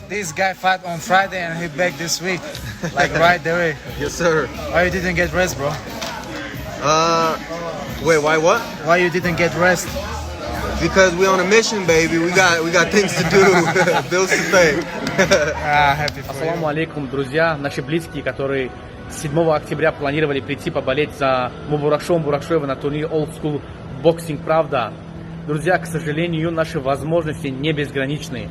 This guy fought on Friday and he back this week, like right away. Yes, sir. Why you didn't get rest, bro? Wait, why what? Why you didn't get rest? Because we on a mission, baby. We got things to do, bills to pay. Happy for you. Ассаламу алейкум, друзья, наши близкие, которые 7 октября планировали прийти поболеть за Мубурашом Бурашоева на турнире Old School Boxing, правда. Друзья, к сожалению, наши возможности не безграничны,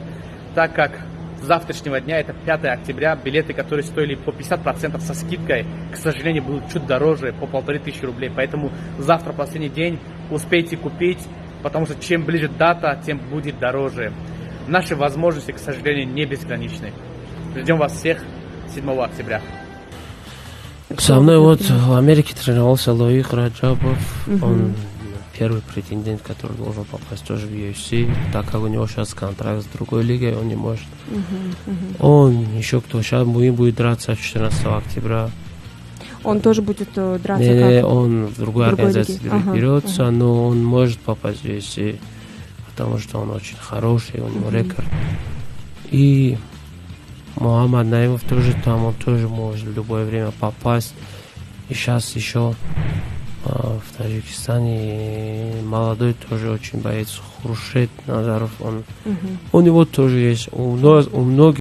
так как с завтрашнего дня, это 5 октября, билеты, которые стоили по 50% со скидкой, к сожалению, будут чуть дороже, по 1500 рублей. Поэтому завтра последний день, успейте купить, потому что чем ближе дата, тем будет дороже. Наши возможности, к сожалению, не безграничны. Ждем вас всех 7 октября. Со мной вот в Америке тренировался Лоик Раджабов. Он первый претендент, который должен попасть тоже в UFC. Так как у него сейчас контракт с другой лигой, он не может. Он еще кто сейчас будет драться 14 октября. Он тоже будет драться? Не, как? он в другой организации берется, но он может попасть в UFC, потому что он очень хороший, у него рекорд. И Мухаммад Наимов тоже там, он тоже может в любое время попасть. И сейчас еще в Таджикистане молодой тоже очень боец Хуршет Назаров. У него тоже есть, у многих.